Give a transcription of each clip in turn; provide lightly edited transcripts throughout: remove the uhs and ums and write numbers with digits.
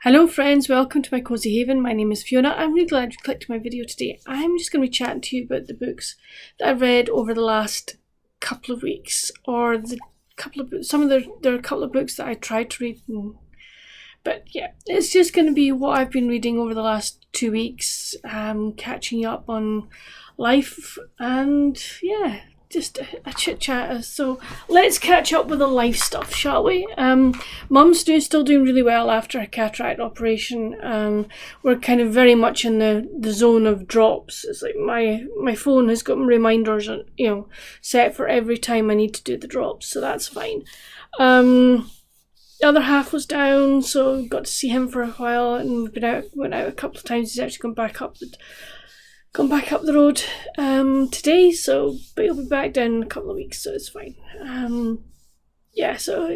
Hello friends, welcome to my Cozy Haven. My name is Fiona. I'm really glad you clicked my video today. I'm just going to be chatting to you about the books that I've read over the last couple of weeks, or there are a couple of books that I tried to read. But yeah, it's just going to be what I've been reading over the last 2 weeks, catching up on life, and yeah, just a chit chat. So let's catch up with the life stuff, shall we? Mum's still doing really well after her cataract operation. We're kind of very much in the zone of drops. It's like my phone has got reminders, set for every time I need to do the drops, so that's fine. The other half was down, so got to see him for a while, and went out a couple of times. He's actually gone back up the road today, but he'll be back down in a couple of weeks, so it's fine. So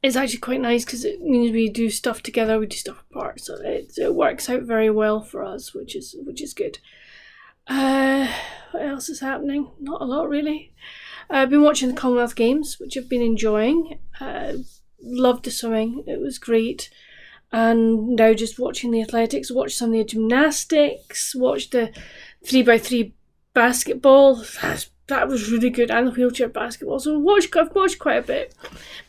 it's actually quite nice because it means we do stuff together, we do stuff apart, so it works out very well for us, which is good. What else is happening? Not a lot, really. I've been watching the Commonwealth Games, which I've been enjoying. Loved the swimming, it was great. And now just watching the athletics, watched some of the gymnastics, watched the 3x3 basketball. That was really good, and the wheelchair basketball. So I've watched quite a bit,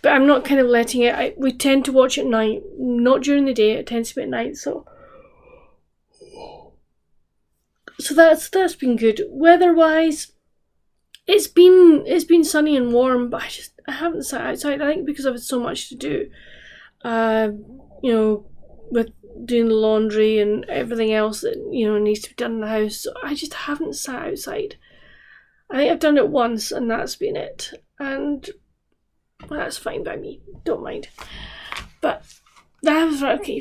but I'm not kind of letting it. We tend to watch at night, not during the day. It tends to be at night. So that's been good. Weather-wise, it's been sunny and warm, but I haven't sat outside. I think because I've had so much to do. With doing the laundry and everything else that, needs to be done in the house. So I just haven't sat outside. I think I've done it once and that's been it. And that's fine by me. Don't mind. But that was right. Okay,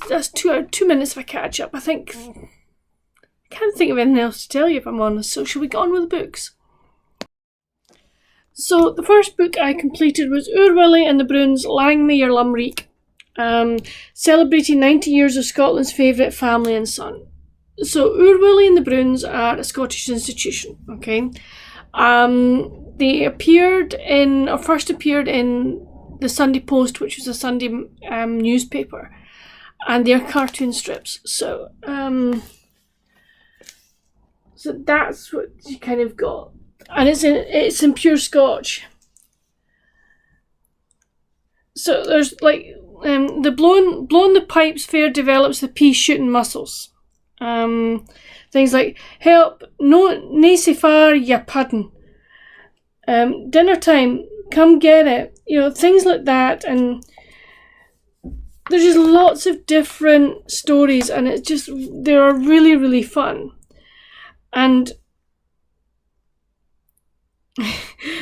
that's 2 minutes of a catch up. I can't think of anything else to tell you if I'm honest. So shall we get on with the books? So the first book I completed was Oor Willie and the Broons, Lang Me Your Lumreek. Celebrating 90 years of Scotland's favourite family and son. So Oor Willie and the Broons are a Scottish institution, okay? They first appeared in the Sunday Post, which was a Sunday newspaper, and they're cartoon strips. So that's what you kind of got. And it's in pure Scotch. So there's the blowing the pipes fair develops the pea shooting muscles. Things like help, no nae far ya puddin'. Dinner time, come get it. Things like that, and there's just lots of different stories, and they are really, really fun. And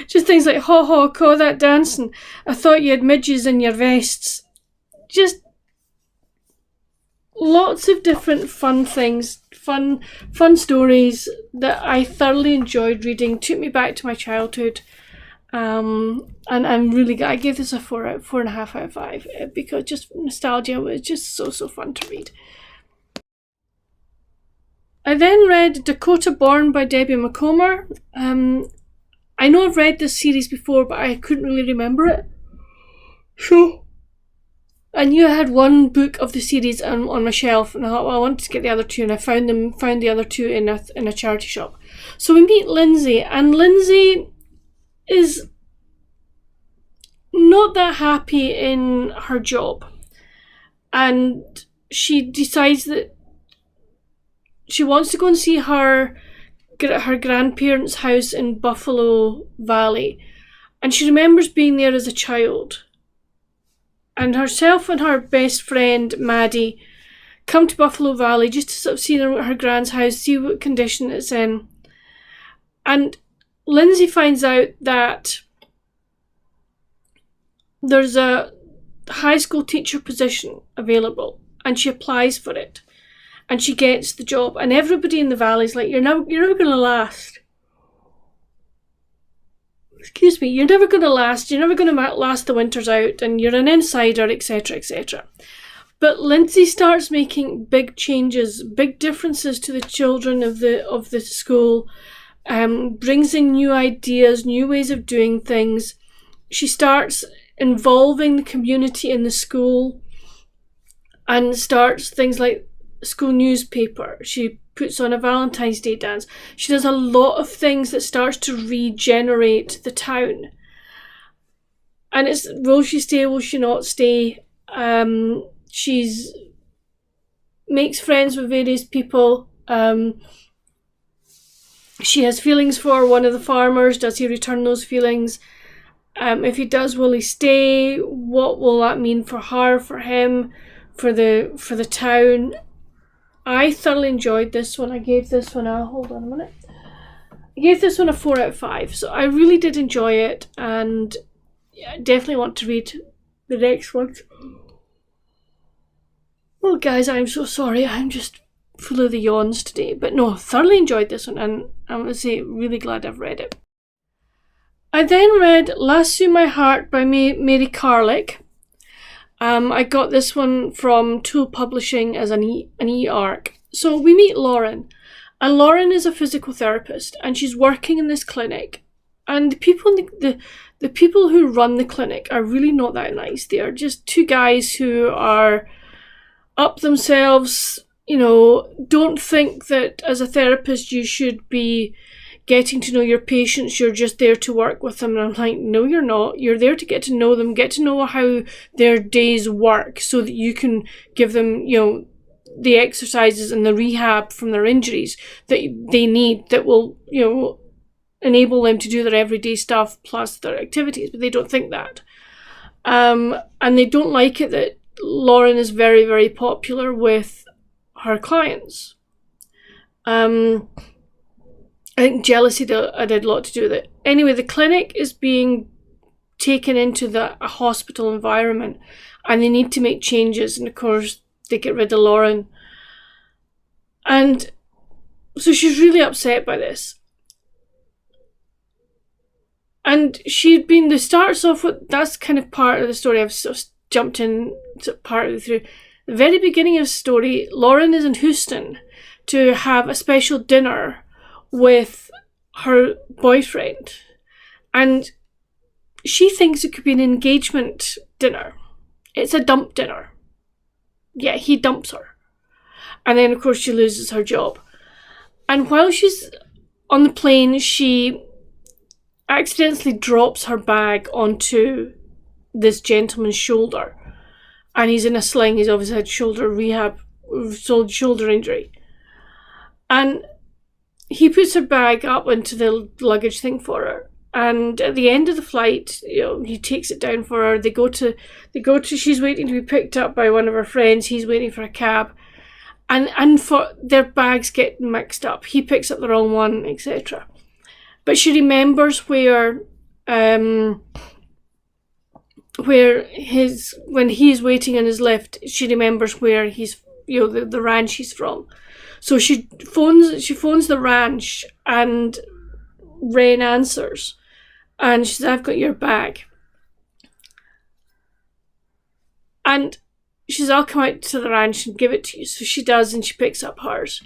just things like ha ha, call that dancing. I thought you had midges in your vests. Just lots of different fun things, fun stories that I thoroughly enjoyed reading. Took me back to my childhood, and I'm really I gave this a 4.5 out of 5 because just nostalgia was just so fun to read. I then read Dakota Born by Debbie McComber. I know I've read this series before, but I couldn't really remember it. So I knew I had one book of the series on my shelf, and I thought, well, I wanted to get the other two, and I found the other two in a charity shop. So we meet Lindsay, and Lindsay is not that happy in her job, and she decides that she wants to go and see her grandparents' house in Buffalo Valley, and she remembers being there as a child. And herself and her best friend Maddie come to Buffalo Valley just to sort of see her grand's house, see what condition it's in. And Lindsay finds out that there's a high school teacher position available, and she applies for it. And she gets the job, and everybody in the valley's like, you're never going to last. Excuse me, you're never going to last the winters out, and you're an insider, etc, etc. But Lindsay starts making big changes, big differences to the children of the school, brings in new ideas, new ways of doing things. She starts involving the community in the school. and starts things like school newspaper. She puts on a Valentine's Day dance. She does a lot of things that starts to regenerate the town. And it's, will she stay, will she not stay? She's makes friends with various people. She has feelings for one of the farmers. Does he return those feelings? If he does, will he stay? What will that mean for her, for him, for the town? I thoroughly enjoyed this one. I gave this one a, hold on a minute. I gave this one a 4 out of 5. So I really did enjoy it, and I definitely want to read the next one. Well, guys, I'm so sorry. I'm just full of the yawns today. But no, thoroughly enjoyed this one, and I'm going to say really glad I've read it. I then read Lasso My Heart by Mary Carlick. I got this one from Tool Publishing as an e-arc. So we meet Lauren, and Lauren is a physical therapist, and she's working in this clinic. And the people the people who run the clinic are really not that nice. They are just two guys who are up themselves. You know, don't think that as a therapist you should be getting to know your patients. You're just there to work with them. And I'm like, no, you're not. You're there to get to know them, get to know how their days work, so that you can give them, you know, the exercises and the rehab from their injuries that they need, that will, you know, enable them to do their everyday stuff plus their activities. But they don't think that. And they don't like it that Lauren is very, very popular with her clients. I think jealousy did a lot to do with it. Anyway, the clinic is being taken into a hospital environment, and they need to make changes, and of course they get rid of Lauren. And so she's really upset by this. And she'd been, the starts off with, that's kind of part of the story. I've sort of jumped in partly through. The very beginning of the story, Lauren is in Houston to have a special dinner with her boyfriend, and she thinks it could be an engagement dinner. It's a dump dinner. Yeah, he dumps her, and then of course she loses her job. And while she's on the plane, she accidentally drops her bag onto this gentleman's shoulder, and he's in a sling. He's obviously had shoulder injury, and he puts her bag up into the luggage thing for her, and at the end of the flight, you know, he takes it down for her. They go to. She's waiting to be picked up by one of her friends. He's waiting for a cab, and for their bags get mixed up. He picks up the wrong one, etc. But she remembers where when he's waiting in his lift, she remembers where he's, you know, the ranch he's from. So she phones the ranch, and Ren answers, and she says, "I've got your bag." And she says, "I'll come out to the ranch and give it to you." So she does, and she picks up hers.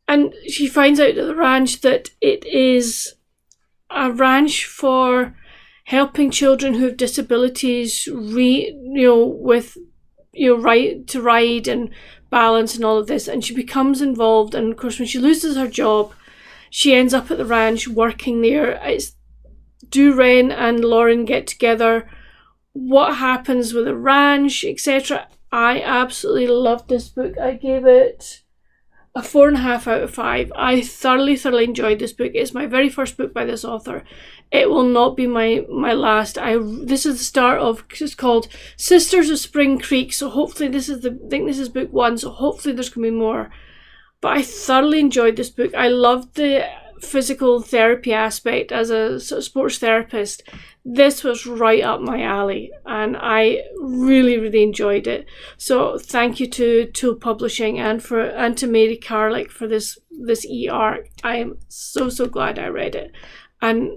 And she finds out at the ranch that it is a ranch for helping children who have disabilities, right to ride and balance and all of this. And she becomes involved, and of course when she loses her job, she ends up at the ranch working there. Do Ren and Lauren get together? What happens with the ranch, etc. I absolutely loved this book. I gave it a 4.5 out of 5. I thoroughly enjoyed this book. It's my very first book by this author. It will not be my last. This is the start of, it's called Sisters of Spring Creek. So hopefully I think this is book 1. So hopefully there's going to be more. But I thoroughly enjoyed this book. I loved the physical therapy aspect as a sort of sports therapist. This was right up my alley, and I really enjoyed it. So thank you to Tool Publishing and to Mary Carlick for this e-arc. I am so glad I read it. And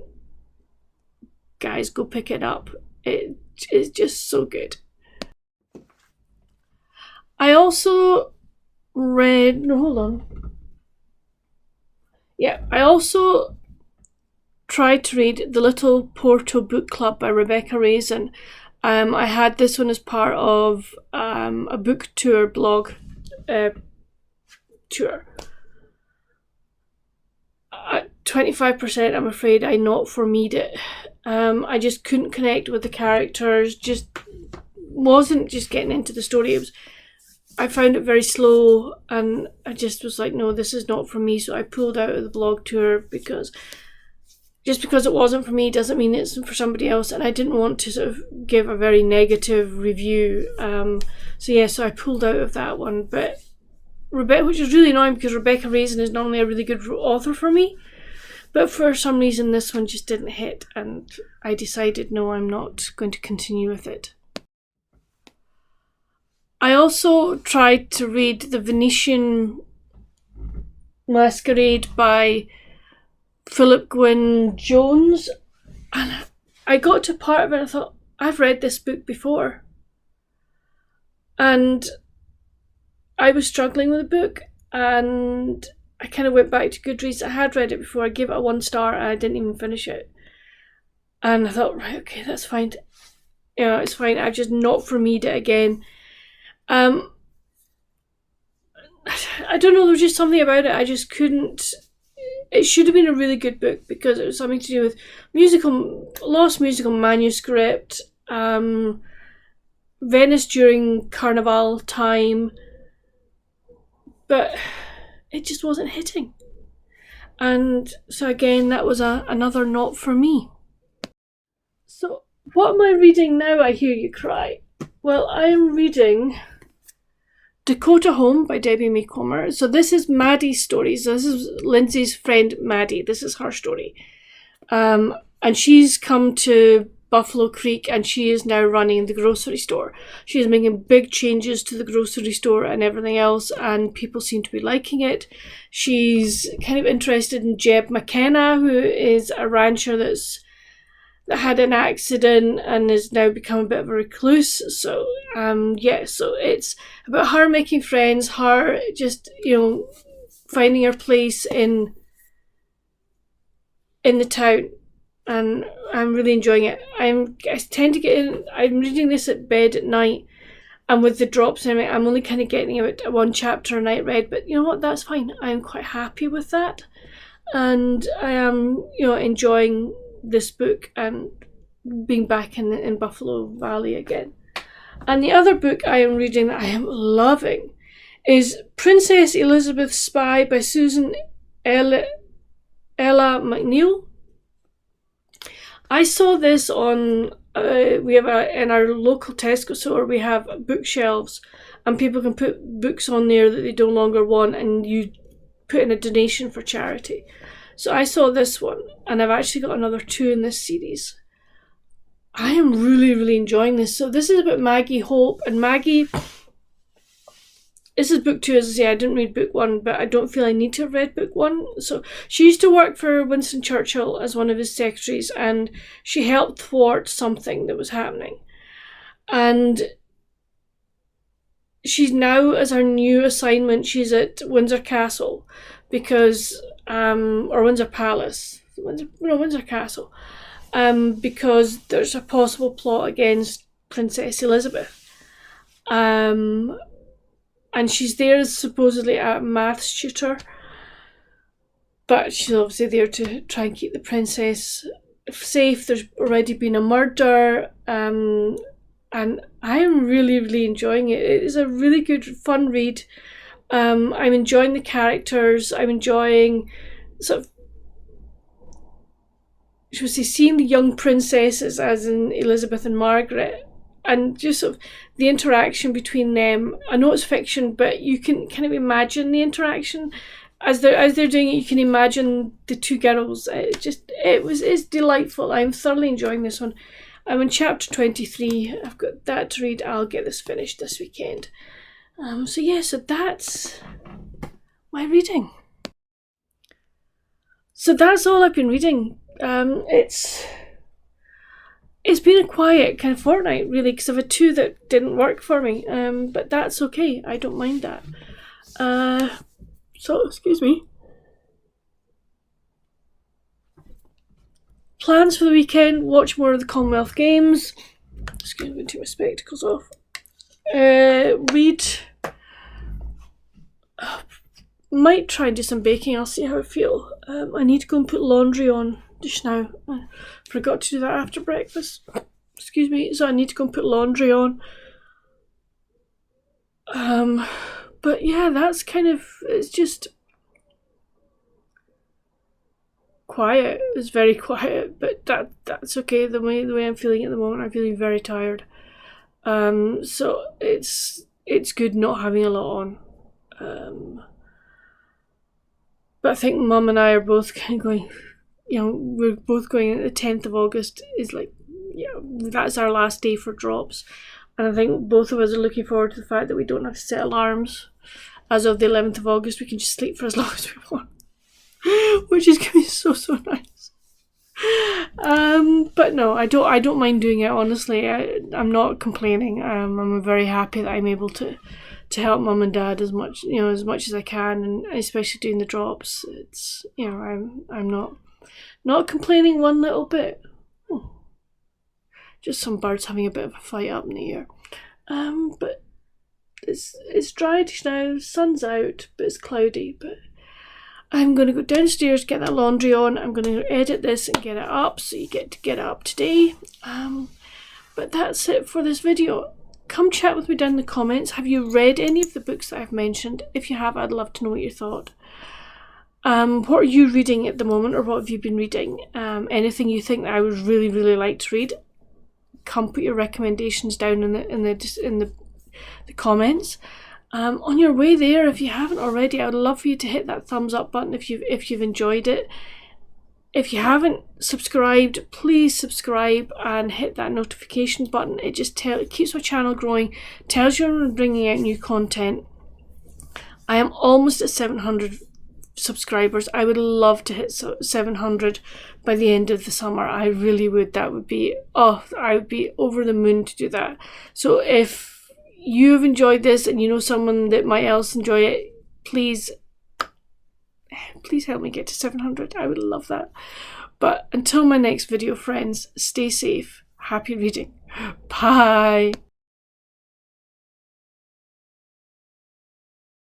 guys, go pick it up. It is just so good. I also read, I also tried to read The Little Porto Book Club by Rebecca Raisin. I had this one as part of a book tour blog tour. 25%, I'm afraid I not for me'd it. I just couldn't connect with the characters, just wasn't just getting into the story. I found it very slow, and I just was like, no, this is not for me. So I pulled out of the blog tour, because just because it wasn't for me doesn't mean it's for somebody else, and I didn't want to sort of give a very negative review. So I pulled out of that one. But Rebecca, which is really annoying, because Rebecca Raisin is normally a really good author for me, but for some reason this one just didn't hit, and I decided, no, I'm not going to continue with it. I also tried to read The Venetian Masquerade by Philip Gwyn Jones, and I got to part of it and I thought, I've read this book before. And I was struggling with the book, and I kind of went back to Goodreads. I had read it before. I gave it a 1 star and I didn't even finish it. And I thought, right, okay, that's fine. It's fine. I've just not for me'd it again. I don't know, there was just something about it. I just couldn't. It should have been a really good book, because it was something to do with lost musical manuscript, Venice during Carnival time, but it just wasn't hitting. And so again, that was another not for me. So what am I reading now, I hear you cry? Well, I am reading Dakota Home by Debbie May Comer. So this is Maddie's story. So this is Lindsay's friend Maddie. This is her story. And she's come to Buffalo Creek, and she is now running the grocery store. She is making big changes to the grocery store and everything else, and people seem to be liking it. She's kind of interested in Jeb McKenna, who is a rancher that had an accident and has now become a bit of a recluse. So so it's about her making friends, her just finding her place in the town, and I'm really enjoying it. I tend to get in. I'm reading this at bed at night, and with the drops in it, I'm only kind of getting about 1 chapter a night read. But you know what? That's fine. I'm quite happy with that, and I am enjoying this book and being back in Buffalo Valley again. And the other book I am reading that I am loving is Princess Elizabeth's Spy by Susan Ella McNeill. I saw this on we have in our local Tesco store, we have bookshelves, and people can put books on there that they no longer want, and you put in a donation for charity. So I saw this one, and I've actually got another 2 in this series. I am really, really enjoying this. So this is about Maggie Hope, and Maggie, this is book 2, as I say. I didn't read book 1, but I don't feel I need to have read book 1. So she used to work for Winston Churchill as one of his secretaries, and she helped thwart something that was happening. And she's now, as her new assignment, she's at Windsor Castle, because or Windsor Palace, Windsor Castle, because there's a possible plot against Princess Elizabeth, and she's there as supposedly a maths tutor, but she's obviously there to try and keep the princess safe. There's already been a murder, and I am really, really enjoying it. It is a really good, fun read. I'm enjoying the characters. I'm enjoying sort of, should we say, seeing the young princesses, as in Elizabeth and Margaret, and just sort of the interaction between them. I know it's fiction, but you can kind of imagine the interaction as they're doing it. You can imagine the 2 girls. It's delightful. I'm thoroughly enjoying this one. I'm in chapter 23. I've got that to read. I'll get this finished this weekend. So that's my reading. So that's all I've been reading. It's been a quiet kind of fortnight, really, because I've had 2 that didn't work for me. But that's okay. I don't mind that. So excuse me. Plans for the weekend: watch more of the Commonwealth Games. Just going to take my spectacles off. Read. Might try and do some baking. I'll see how I feel. I need to go and put laundry on just now. I forgot to do that after breakfast. Excuse me. So I need to go and put laundry on. But yeah, that's kind of, it's just quiet. It's very quiet, but that's okay. The way I'm feeling at the moment, I'm feeling very tired. So it's good not having a lot on. But I think Mum and I are both kind of going, we're both going, the 10th of August is like, that's our last day for drops. And I think both of us are looking forward to the fact that we don't have to set alarms. As of the 11th of August, we can just sleep for as long as we want. Which is going to be so nice. But no, I don't mind doing it, honestly. I'm not complaining. I'm very happy that I'm able to help Mum and Dad as much as I can, and especially doing the drops. It's, I'm not complaining one little bit. Just some birds having a bit of a fight up in the air. But it's dried now, sun's out, but it's cloudy. But I'm going to go downstairs, get that laundry on. I'm going to edit this and get it up, so you get to get it up today. But that's it for this video. Come chat with me down in the comments. Have you read any of the books that I've mentioned? If you have, I'd love to know what you thought. What are you reading at the moment, or what have you been reading? Anything you think that I would really like to read? Come put your recommendations down in the comments. On your way there, if you haven't already, I would love for you to hit that thumbs up button if you've enjoyed it. If you haven't subscribed, please subscribe and hit that notification button. It just keeps my channel growing, tells you when I'm bringing out new content. I am almost at 700 subscribers. I would love to hit 700 by the end of the summer. I really would. That would be, I would be over the moon to do that. So if you've enjoyed this and you know someone that might else enjoy it, please help me get to 700. I would love that. But until my next video, friends, stay safe. Happy reading. Bye.